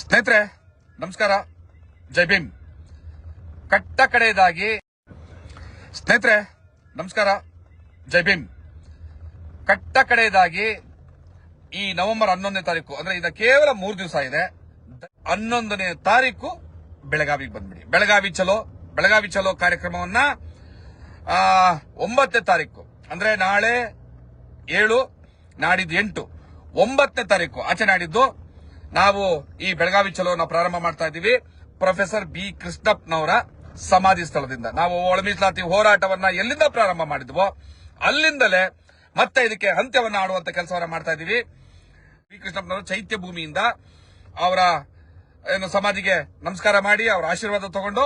ಸ್ನೇಹಿತರೆ ನಮಸ್ಕಾರ, ಜೈ ಭೀಮ್. ಕಟ್ಟ ಕಡೆಯದಾಗಿ ಸ್ನೇಹಿತರೆ ನಮಸ್ಕಾರ, ಜೈ ಭೀಮ್. ಕಟ್ಟ ಕಡೆಯದಾಗಿ ಈ ನವೆಂಬರ್ 11ನೇ ತಾರೀಕು ಅಂದ್ರೆ ಇದ ಕೇವಲ 3 ದಿವಸ ಇದೆ. 11ನೇ ತಾರೀಕು ಬೆಳಗಾವಿಗೆ ಬಂದ್ಬಿಡಿ. ಬೆಳಗಾವಿ ಚಲೋ ಕಾರ್ಯಕ್ರಮವನ್ನ 9ನೇ ತಾರೀಕು ಅಂದ್ರೆ ನಾಳೆ 7, ನಾಡಿದ್ದು 8, 9ನೇ ತಾರೀಕು ಆಚೆ ನಾಡಿದ್ದು ನಾವು ಈ ಬೆಳಗಾವಿ ಚಲೋನ ಪ್ರಾರಂಭ ಮಾಡ್ತಾ ಇದ್ದೀವಿ. ಪ್ರೊಫೆಸರ್ ಬಿ ಕೃಷ್ಣಪ್ಪನವರ ಸಮಾಧಿ ಸ್ಥಳದಿಂದ. ನಾವು ಒಳ ಮೀಸಲಾತಿ ಹೋರಾಟವನ್ನ ಎಲ್ಲಿಂದ ಪ್ರಾರಂಭ ಮಾಡಿದ್ವೋ ಅಲ್ಲಿಂದಲೇ ಮತ್ತೆ ಇದಕ್ಕೆ ಅಂತ್ಯವನ್ನ ಆಡುವಂತ ಕೆಲಸವನ್ನ ಮಾಡ್ತಾ ಇದ್ದೀವಿ. ಬಿ ಕೃಷ್ಣಪ್ಪನವರ ಚೈತ್ಯ ಭೂಮಿಯಿಂದ ಅವರ ಸಮಾಧಿಗೆ ನಮಸ್ಕಾರ ಮಾಡಿ ಅವರ ಆಶೀರ್ವಾದ ತಗೊಂಡು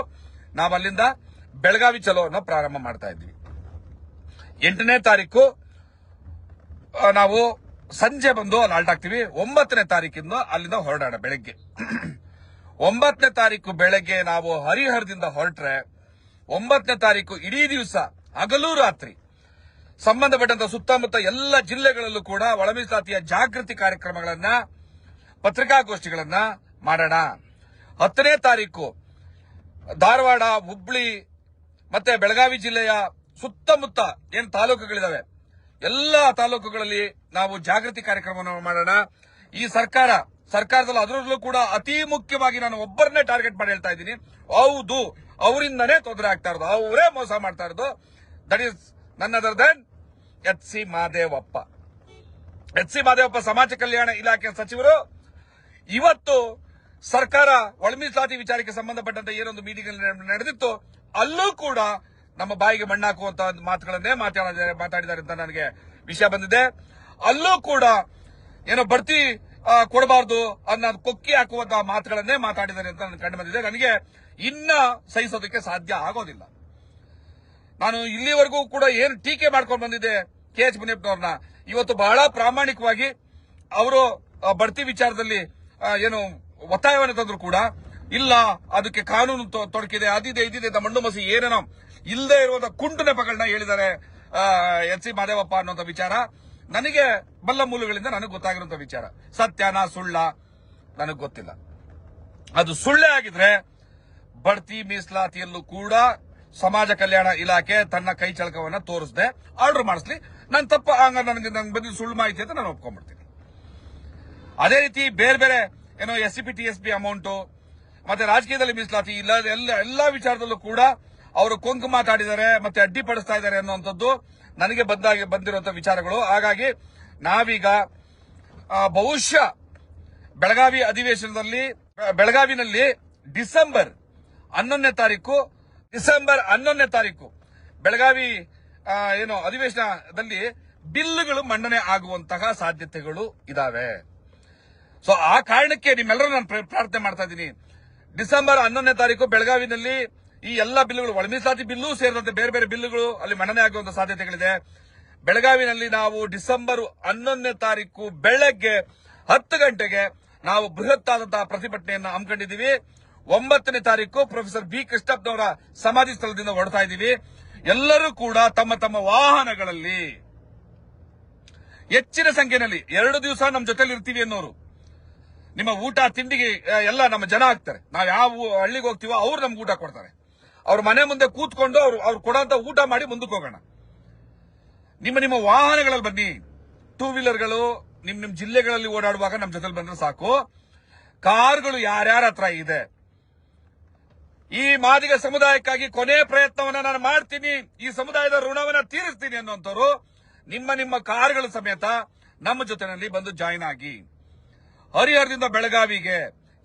ನಾವು ಅಲ್ಲಿಂದ ಬೆಳಗಾವಿ ಚಲೋನ ಪ್ರಾರಂಭ ಮಾಡ್ತಾ ಇದ್ದೀವಿ. 8ನೇ ತಾರೀಕು ನಾವು ಸಂಜೆ ಬಂದು ಅಲ್ಲಿ ಹಾಲ್ಟ್ ಆಗ್ತೀವಿ. 9ನೇ ತಾರೀಕಿಂದ ಅಲ್ಲಿಂದ ಹೊರಡೋಣ ಬೆಳಗ್ಗೆ. 9ನೇ ತಾರೀಕು ಬೆಳಗ್ಗೆ ನಾವು ಹರಿಹರದಿಂದ ಹೊರಟ್ರೆ 9ನೇ ತಾರೀಕು ಇಡೀ ದಿವಸ ಹಗಲು ರಾತ್ರಿ ಸಂಬಂಧಪಟ್ಟಂತ ಸುತ್ತಮುತ್ತ ಎಲ್ಲ ಜಿಲ್ಲೆಗಳಲ್ಲೂ ಕೂಡ ಒಳ ಮೀಸಲಾತಿಯ ಜಾಗೃತಿ ಕಾರ್ಯಕ್ರಮಗಳನ್ನ, ಪತ್ರಿಕಾಗೋಷ್ಠಿಗಳನ್ನ ಮಾಡೋಣ. 10ನೇ ತಾರೀಕು ಧಾರವಾಡ, ಹುಬ್ಳಿ ಮತ್ತೆ ಬೆಳಗಾವಿ ಜಿಲ್ಲೆಯ ಸುತ್ತಮುತ್ತ ಏನು ತಾಲೂಕುಗಳಿದಾವೆ ಎಲ್ಲ ತಾಲೂಕುಗಳಲ್ಲಿ ನಾವು ಜಾಗೃತಿ ಕಾರ್ಯಕ್ರಮವನ್ನು ಮಾಡೋಣ. ಈ ಸರ್ಕಾರದಲ್ಲಿ ಅದರಲ್ಲೂ ಕೂಡ ಅತಿ ಮುಖ್ಯವಾಗಿ ನಾನು ಒಬ್ಬರನ್ನೇ ಟಾರ್ಗೆಟ್ ಮಾಡಿ ಹೇಳ್ತಾ ಇದ್ದೀನಿ. ಹೌದು, ಅವರಿಂದನೇ ತೊಂದರೆ ಆಗ್ತಾ ಇರೋದು, ಅವರೇ ಮೋಸ ಮಾಡ್ತಾ ಇರೋದು. That is none other than H C Mahadevappa. ಸಮಾಜ ಕಲ್ಯಾಣ ಇಲಾಖೆ ಸಚಿವರು ಇವತ್ತು ಸರ್ಕಾರ ಒಳ ಮೀಸಲಾತಿ ವಿಚಾರಕ್ಕೆ ಸಂಬಂಧಪಟ್ಟಂತೆ ಏನೊಂದು ಮೀಟಿಂಗ್ ನಡೆದಿತ್ತು, ಅಲ್ಲೂ ಕೂಡ ನಮ್ಮ ಬಾಯಿಗೆ ಮಣ್ಣಾಕುವಂತ ಮಾತುಗಳನ್ನೇ ಮಾತಾಡಿದ್ದಾರೆ ಅಂತ ನನಗೆ ವಿಷಯ ಬಂದಿದೆ. ಅಲ್ಲೂ ಕೂಡ ಏನೋ ಬಡ್ತಿ ಕೊಡಬಾರ್ದು ಅನ್ನೋದು ಕೊಕ್ಕಿ ಹಾಕುವಂತಹ ಮಾತುಗಳನ್ನೇ ಮಾತಾಡಿದ್ದಾರೆ ಅಂತ ನನಗೆ ಕಂಡು ಬಂದಿದೆ. ನನಗೆ ಇನ್ನ ಸಹಿಸೋದಕ್ಕೆ ಸಾಧ್ಯ ಆಗೋದಿಲ್ಲ. ನಾನು ಇಲ್ಲಿವರೆಗೂ ಕೂಡ ಏನು ಟೀಕೆ ಮಾಡ್ಕೊಂಡು ಬಂದಿದ್ದೆ KH ಮುನಿಯಪ್ಪನವ್ರನ್ನ, ಇವತ್ತು ಬಹಳ ಪ್ರಾಮಾಣಿಕವಾಗಿ ಅವರು ಬಡ್ತಿ ವಿಚಾರದಲ್ಲಿ ಏನು ಒತ್ತಾಯವನ್ನು ತಂದ್ರು ಕೂಡ ಇಲ್ಲ, ಅದಕ್ಕೆ ಕಾನೂನು ತೊಡಕಿದೆ, ಅದಿದೆ ಇದಿದೆ ಮಣ್ಣು ಮಸಿ ಏನೇನೋ ಇಲ್ಲದೆ ಇರುವಂತಹ ಕುಂಟು ನೆಪಗಳನ್ನ ಹೇಳಿದ್ದಾರೆ ಎಚ್ ಸಿ ಮಹದೇವಪ್ಪ ಅನ್ನುವಂಥ ವಿಚಾರ ನನಗೆ ಬಲ್ಲ ಮೂಲಗಳಿಂದ ನನಗೆ ಗೊತ್ತಾಗಿರುವಂತಹ ವಿಚಾರ. ಸತ್ಯನಾ ಸುಳ್ಳ ನನಗೆ ಗೊತ್ತಿಲ್ಲ. ಅದು ಸುಳ್ಳೇ ಆಗಿದ್ರೆ ಬಡ್ತಿ ಮೀಸಲಾತಿಯಲ್ಲೂ ಕೂಡ ಸಮಾಜ ಕಲ್ಯಾಣ ಇಲಾಖೆ ತನ್ನ ಕೈ ಚಳಕವನ್ನ ತೋರಿಸದೆ ಆರ್ಡರ್ ಮಾಡಿಸ್ಲಿ. ನಾನು ತಪ್ಪ ನನಗೆ ಬಂದಿದ್ದು ಸುಳ್ಳು ಮಾಹಿತಿ ಅಂತ ನಾನು ಒಪ್ಕೊಂಡ್ಬಿಡ್ತೀನಿ. ಅದೇ ರೀತಿ ಬೇರೆ ಬೇರೆ ಏನೋ SCP TSP ಅಮೌಂಟ್ ಮತ್ತೆ ರಾಜಕೀಯದಲ್ಲಿ ಮೀಸಲಾತಿ ಎಲ್ಲಾ ವಿಚಾರದಲ್ಲೂ ಕೂಡ ಅವರು ಕೊಂಕು ಮಾತಾಡಿದ್ದಾರೆ ಮತ್ತೆ ಅಡ್ಡಿಪಡಿಸ್ತಾ ಇದ್ದಾರೆ ಅನ್ನುವಂಥದ್ದು ನನಗೆ ಬಂದಿರುವಂತಹ ವಿಚಾರಗಳು. ಹಾಗಾಗಿ ನಾವೀಗ ಬಹುಶಃ ಬೆಳಗಾವಿನಲ್ಲಿ ಡಿಸೆಂಬರ್ 11ನೇ ತಾರೀಕು ಬೆಳಗಾವಿ ಏನು ಅಧಿವೇಶನದಲ್ಲಿ ಬಿಲ್లుಗಳು ಮಂಡನೆ ಆಗುವಂತಹ ಸಾಧ್ಯತೆಗಳು ಇದಾವೆ. ಸೊ ಆ ಕಾರಣಕ್ಕೆ ನಿಮ್ಮೆಲ್ಲರೂ ನಾನು ಪ್ರಾರ್ಥನೆ ಮಾಡ್ತಾ ಇದ್ದೀನಿ. ಡಿಸೆಂಬರ್ 11ನೇ ತಾರೀಕು ಬೆಳಗಾವಿನಲ್ಲಿ ಈ ಎಲ್ಲ ಬಿಲ್లుಗಳು, ಒಳ ಮೀಸಲಾತಿ ಬಿಲ್ಲು ಸೇರಿದಂತೆ ಬೇರೆ ಬೇರೆ ಬಿಲ್లుಗಳು ಅಲ್ಲಿ ಮಂಡನೆ ಆಗುವಂತಹ ಸಾಧ್ಯತೆಗಳಿದೆ. ಬೆಳಗಾವಿನಲ್ಲಿ ನಾವು ಡಿಸೆಂಬರ್ 11ನೇ ತಾರೀಕು ಬೆಳಗ್ಗೆ 10 ಗಂಟೆಗೆ ನಾವು ಬೃಹತ್ ಆದಂತಹ ಪ್ರತಿಭಟನೆಯನ್ನು ಹಮ್ಮಿಕೊಂಡಿದ್ದೀವಿ. 9ನೇ ತಾರೀಕು ಪ್ರೊಫೆಸರ್ ಬಿ ಕೃಷ್ಣಪ್ಪನವರ ಸಮಾಧಿ ಸ್ಥಳದಿಂದ ಹೊರಡ್ತಾ ಇದ್ದೀವಿ. ಎಲ್ಲರೂ ಕೂಡ ತಮ್ಮ ತಮ್ಮ ವಾಹನಗಳಲ್ಲಿ ಹೆಚ್ಚಿನ ಸಂಖ್ಯೆಯಲ್ಲಿ 2 ದಿವಸ ನಮ್ಮ ಜೊತೆಲಿ ಇರ್ತೀವಿ ಅನ್ನೋರು ನಿಮ್ಮ ಊಟ ತಿಂಡಿಗೆ ಎಲ್ಲ ನಮ್ಮ ಜನ ಆಗ್ತಾರೆ. ನಾವು ಯಾವ ಹಳ್ಳಿಗೆ ಹೋಗ್ತೀವೋ ಅವ್ರು ನಮ್ಗೆ ಊಟ ಕೊಡ್ತಾರೆ. ಅವ್ರ ಮನೆ ಮುಂದೆ ಕೂತ್ಕೊಂಡು ಅವ್ರು ಕೊಡೋಂತ ಊಟ ಮಾಡಿ ಮುಂದಕ್ಕೆ ಹೋಗೋಣ. ನಿಮ್ಮ ವಾಹನಗಳಲ್ಲಿ ಬನ್ನಿ. 2 ವೀಲರ್ಗಳು ನಿಮ್ ಜಿಲ್ಲೆಗಳಲ್ಲಿ ಓಡಾಡುವಾಗ ನಮ್ಮ ಜೊತೆಲಿ ಬಂದ್ರೆ ಸಾಕು. ಕಾರ್ಗಳು ಯಾರ್ಯಾರ ಹತ್ರ ಇದೆ, ಈ ಮಾದಿಗ ಸಮುದಾಯಕ್ಕಾಗಿ ಕೊನೆ ಪ್ರಯತ್ನವನ್ನ ನಾನು ಮಾಡ್ತೀನಿ, ಈ ಸಮುದಾಯದ ಋಣವನ್ನ ತೀರಿಸ್ತೀನಿ ಅನ್ನುವಂಥವ್ರು ನಿಮ್ಮ ಕಾರ್ಗಳ ಸಮೇತ ನಮ್ಮ ಜೊತೆನಲ್ಲಿ ಬಂದು ಜಾಯಿನ್ ಆಗಿ ಹರಿಹರದಿಂದ ಬೆಳಗಾವಿಗೆ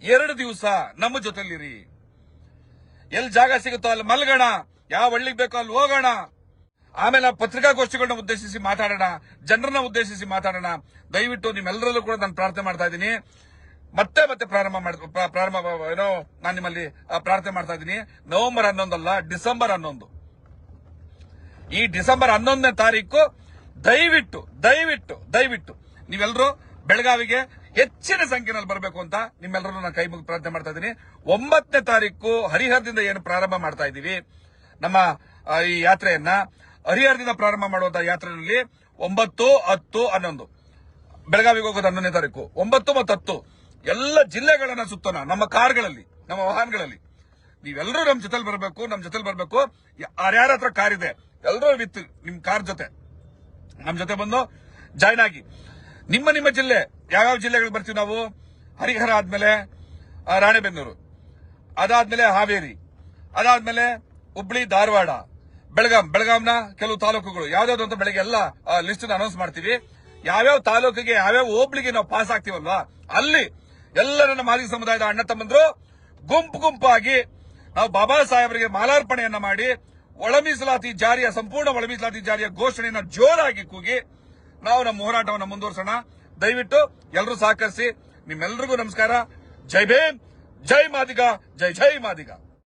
2 ದಿವಸ ನಮ್ಮ ಜೊತೆಲಿರಿ. ಎಲ್ಲಿ ಜಾಗ ಸಿಗುತ್ತೋ ಅಲ್ಲಿ ಮಲ್ಗೋಣ, ಯಾವ ಹಳ್ಳಿಗೆ ಬೇಕೋ ಅಲ್ಲಿ ಹೋಗೋಣ. ಆಮೇಲೆ ನಾವು ಪತ್ರಿಕಾಗೋಷ್ಠಿಗಳನ್ನ ಉದ್ದೇಶಿಸಿ ಮಾತಾಡೋಣ, ಜನರನ್ನ ಉದ್ದೇಶಿಸಿ ಮಾತಾಡೋಣ. ದಯವಿಟ್ಟು ನಿಮ್ಮೆಲ್ಲರಲ್ಲೂ ಕೂಡ ನಾನು ಪ್ರಾರ್ಥನೆ ಮಾಡ್ತಾ ಇದ್ದೀನಿ. ಮತ್ತೆ ನಾನು ನಿಮ್ಮಲ್ಲಿ ಪ್ರಾರ್ಥನೆ ಮಾಡ್ತಾ ಇದ್ದೀನಿ. ನವೆಂಬರ್ 11 ಅಲ್ಲ, ಡಿಸೆಂಬರ್ 11. ಈ ಡಿಸೆಂಬರ್ 11ನೇ ತಾರೀಕು ದಯವಿಟ್ಟು ನೀವೆಲ್ಲರೂ ಬೆಳಗಾವಿಗೆ ಹೆಚ್ಚಿನ ಸಂಖ್ಯೆಯಲ್ಲಿ ಬರಬೇಕು ಅಂತ ನಿಮ್ಮೆಲ್ಲರೂ ನಾನು ಕೈ ಮುಗಿದು ಪ್ರಾರ್ಥನೆ ಮಾಡ್ತಾ ಇದ್ದೀನಿ. 9ನೇ ತಾರೀಕು ಹರಿಹರದಿಂದ ಏನು ಪ್ರಾರಂಭ ಮಾಡ್ತಾ ಇದ್ದೀವಿ ನಮ್ಮ ಈ ಯಾತ್ರೆಯನ್ನ, ಹರಿಹರದಿಂದ ಪ್ರಾರಂಭ ಮಾಡುವಂತಹ ಯಾತ್ರೆಯಲ್ಲಿ 9, 10, 11 ಬೆಳಗಾವಿಗೆ ಹೋಗೋದು 11ನೇ ತಾರೀಕು, 9 ಮತ್ತು 10 ಎಲ್ಲ ಜಿಲ್ಲೆಗಳನ್ನ ಸುತ್ತೋಣ ನಮ್ಮ ಕಾರ್ಗಳಲ್ಲಿ, ನಮ್ಮ ವಾಹನಗಳಲ್ಲಿ. ನೀವೆಲ್ಲರೂ ನಮ್ ಜೊತೆಲಿ ಬರಬೇಕು. ಯಾರ್ಯಾರ ಹತ್ರ ಕಾರ್ ಇದೆ ಎಲ್ಲರೂ ವಿತ್ ನಿಮ್ ಕಾರ್ ಜೊತೆ ನಮ್ ಜೊತೆ ಬಂದು ಜಾಯ್ನ್ ಆಗಿ. ನಿಮ್ಮ ಜಿಲ್ಲೆ ಯಾವ್ಯಾವ ಜಿಲ್ಲೆಗಳು ಬರ್ತೀವಿ ನಾವು? ಹರಿಹರ ಆದ್ಮೇಲೆ ರಾಣೆಬೆನ್ನೂರು, ಅದಾದ್ಮೇಲೆ ಹಾವೇರಿ, ಅದಾದ್ಮೇಲೆ ಹುಬ್ಳಿ, ಧಾರವಾಡ, ಬೆಳಗಾಂನ ಕೆಲವು ತಾಲೂಕುಗಳು ಯಾವ್ದಾವ್ದು ಅಂತ ಬೆಳಗ್ಗೆ ಎಲ್ಲ ಲಿಸ್ಟ್ ಅನೌನ್ಸ್ ಮಾಡ್ತೀವಿ. ಯಾವ್ಯಾವ ತಾಲೂಕಿಗೆ ಯಾವ್ಯಾವ ಹೋಬ್ಳಿಗೆ ನಾವು ಪಾಸ್ ಆಗ್ತೀವಲ್ವಾ, ಅಲ್ಲಿ ಎಲ್ಲ ನನ್ನ ಮಾದಿಗ ಸಮುದಾಯದ ಅಣ್ಣ ತಮ್ಮಂದ್ರು ಗುಂಪಾಗಿ ನಾವು ಬಾಬಾ ಸಾಹೇಬರಿಗೆ ಮಾಲಾರ್ಪಣೆಯನ್ನ ಮಾಡಿ ಸಂಪೂರ್ಣ ಒಳ ಮೀಸಲಾತಿ ಜಾರಿಯ ಘೋಷಣೆಯನ್ನ ಜೋರಾಗಿ ಕೂಗಿ ನಾವು ನಮ್ಮ ಹೋರಾಟವನ್ನು ಮುಂದುವರಿಸೋಣ. ದಯವಿಟ್ಟು ಎಲ್ಲರೂ ಸಹಕರಿಸಿ. ನಿಮ್ಮೆಲ್ಲರಿಗೂ ನಮಸ್ಕಾರ. ಜೈ ಭೀಮ್, ಜೈ ಮಾದಿಗ, ಜೈ ಮಾದಿಗ.